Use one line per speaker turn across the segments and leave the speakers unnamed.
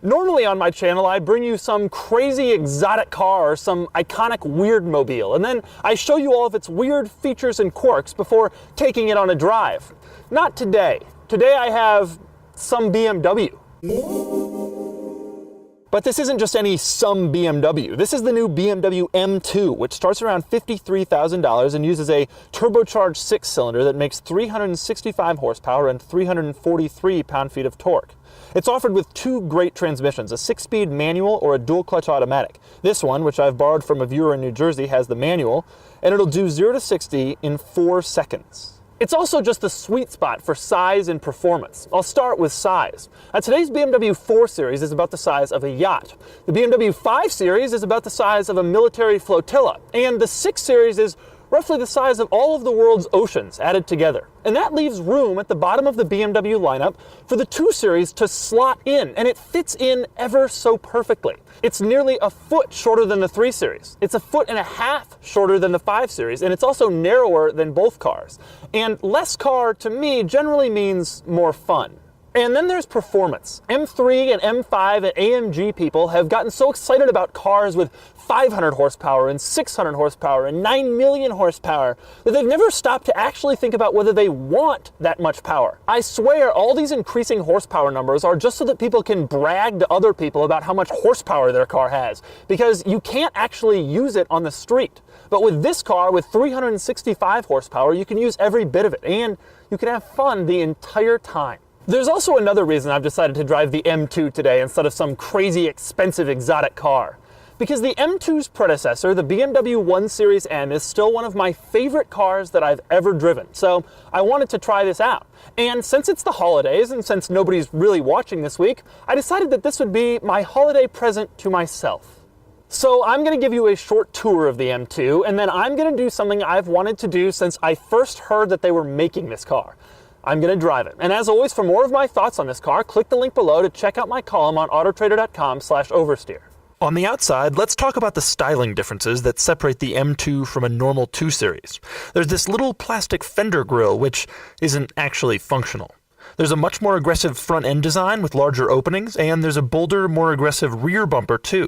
Normally on my channel, I bring you some crazy exotic car or some iconic weird mobile, and then I show you all of its weird features and quirks before taking it on a drive. Not today. Today I have some BMW. But this isn't just any some BMW. This is the new BMW M2, which starts around $53,000 and uses a turbocharged 6-cylinder that makes 365 horsepower and 343 pound-feet of torque. It's offered with two great transmissions, a 6-speed manual or a dual-clutch automatic. This one, which I've borrowed from a viewer in New Jersey, has the manual, and it'll do 0 to 60 in 4 seconds. It's also just the sweet spot for size and performance. I'll start with size. Now, today's BMW 4 Series is about the size of a yacht. The BMW 5 Series is about the size of a military flotilla. And the 6 Series is roughly the size of all of the world's oceans added together. And that leaves room at the bottom of the BMW lineup for the 2 Series to slot in, and it fits in ever so perfectly. It's nearly a foot shorter than the 3 Series. It's a foot and a half shorter than the 5 Series, and it's also narrower than both cars. And less car, to me, generally means more fun. And then there's performance. M3 and M5 and AMG people have gotten so excited about cars with 500 horsepower and 600 horsepower and 9 million horsepower that they've never stopped to actually think about whether they want that much power. I swear all these increasing horsepower numbers are just so that people can brag to other people about how much horsepower their car has, because you can't actually use it on the street. But with this car with 365 horsepower, you can use every bit of it, and you can have fun the entire time. There's also another reason I've decided to drive the M2 today instead of some crazy expensive exotic car. Because the M2's predecessor, the BMW 1 Series M, is still one of my favorite cars that I've ever driven. So I wanted to try this out. And since it's the holidays, and since nobody's really watching this week, I decided that this would be my holiday present to myself. So I'm going to give you a short tour of the M2, and then I'm going to do something I've wanted to do since I first heard that they were making this car. I'm going to drive it. And as always, for more of my thoughts on this car, click the link below to check out my column on autotrader.com/oversteer. On the outside, let's talk about the styling differences that separate the M2 from a normal 2 Series. There's this little plastic fender grille, which isn't actually functional. There's a much more aggressive front end design with larger openings, and there's a bolder, more aggressive rear bumper too.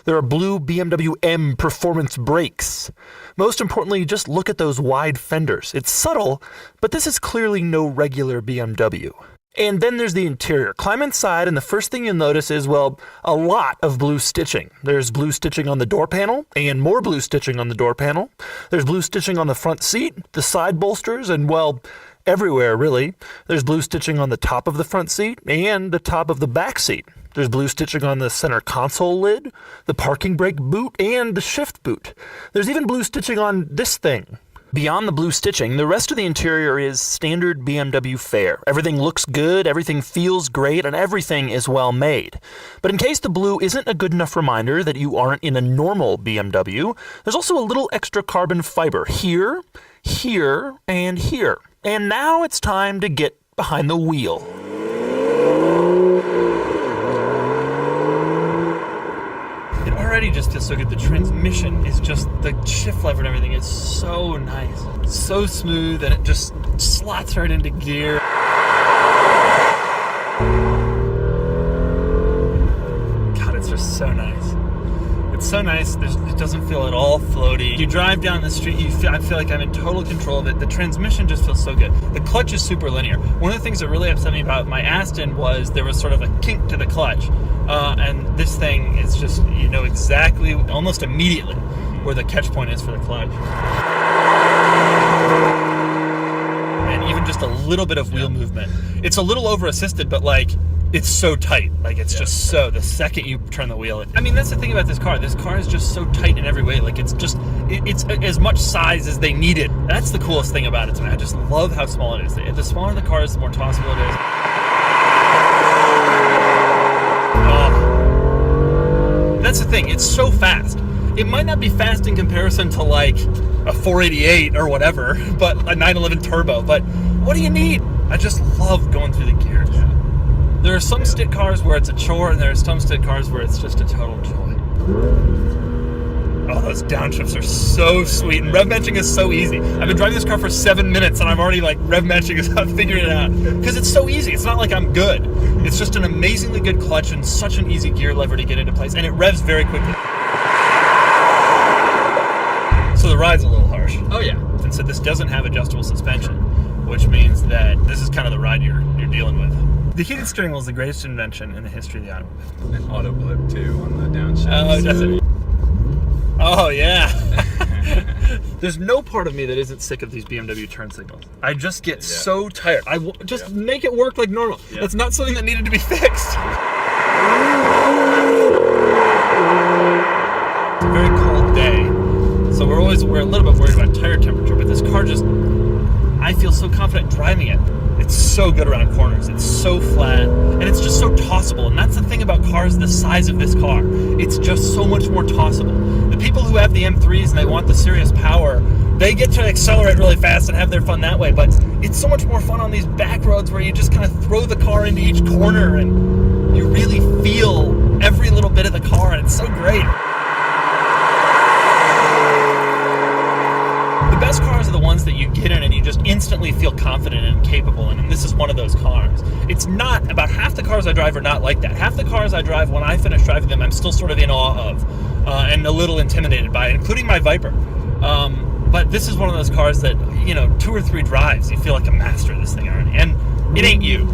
There are blue BMW M performance brakes. Most importantly, just look at those wide fenders. It's subtle, but this is clearly no regular BMW. And then there's the interior. Climb inside, and the first thing you'll notice is, well, a lot of blue stitching. There's blue stitching on the door panel, and more blue stitching on the door panel. There's blue stitching on the front seat, the side bolsters, and, well, everywhere, really. There's blue stitching on the top of the front seat and the top of the back seat. There's blue stitching on the center console lid, the parking brake boot, and the shift boot. There's even blue stitching on this thing. Beyond the blue stitching, the rest of the interior is standard BMW fare. Everything looks good, everything feels great, and everything is well made. But in case the blue isn't a good enough reminder that you aren't in a normal BMW, there's also a little extra carbon fiber here, here, and here. And now it's time to get behind the wheel. It already just feels so good. The transmission is just, the shift lever and everything is so nice. So smooth, and it just slots right into gear. God, it's just so nice. It's so nice. It doesn't feel at all floaty. You drive down the street, I feel like I'm in total control of it. The transmission just feels so good. The clutch is super linear. One of the things that really upset me about my Aston was there was sort of a kink to the clutch. And this thing is just, you know exactly, almost immediately, where the catch point is for the clutch. And even just a little bit of wheel movement. It's a little over-assisted, but like, it's so tight. Like, it's just so, the second you turn the wheel. I mean, that's the thing about this car. This car is just so tight in every way. Like, it's just, it's as much size as they needed. That's the coolest thing about it to me. I just love how small it is. The smaller the car is, the more tossable it is. That's the thing. It's so fast. It might not be fast in comparison to, like, a 488 or whatever, but a 911 turbo. But what do you need? I just love going through the gears. Yeah. There are some stick cars where it's a chore, and there are some stick cars where it's just a total joy. Oh, those downshifts are so sweet, and rev matching is so easy. I've been driving this car for 7 minutes, and I'm already like rev matching is figuring it out because it's so easy. It's not like I'm good. It's just an amazingly good clutch and such an easy gear lever to get into place, and it revs very quickly. So the ride's a little harsh.
Oh yeah.
And so this doesn't have adjustable suspension, which means that this is kind of the ride you're dealing with. The heated steering wheel is the greatest invention in the history of the automobile.
And auto blip too on the downshift.
Oh, does it? Oh yeah. There's no part of me that isn't sick of these BMW turn signals. I just get so tired. Just make it work like normal.
Yeah.
That's not something that needed to be fixed. It's a very cold day, so we're a little bit worried about tire temperature, but this car just, I feel so confident driving it. It's so good around corners. It's so flat, and it's just so tossable. And that's the thing about cars the size of this car. It's just so much more tossable. The people who have the M3s and they want the serious power, they get to accelerate really fast and have their fun that way. But it's so much more fun on these back roads where you just kind of throw the car into each corner and you really feel every little bit of the car, and it's so great. The best cars are the ones that you get in and you just instantly feel confident and capable in, and this is one of those cars. It's not, about half the cars I drive are not like that. Half the cars I drive, when I finish driving them, I'm still sort of in awe of and a little intimidated by, including my Viper. But this is one of those cars that, 2 or 3 drives, you feel like a master of this thing already. And it ain't you.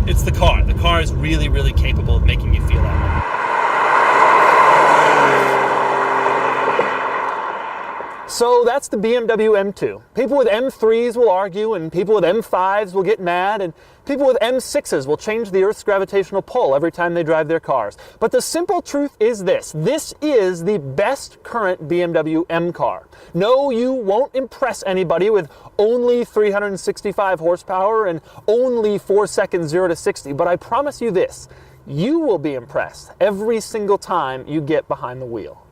It's the car. The car is really, really capable of making you feel that way. So that's the BMW M2. People with M3s will argue, and people with M5s will get mad, and people with M6s will change the Earth's gravitational pull every time they drive their cars. But the simple truth is this. This is the best current BMW M car. No, you won't impress anybody with only 365 horsepower and only 4 seconds 0 to 60, but I promise you this. You will be impressed every single time you get behind the wheel.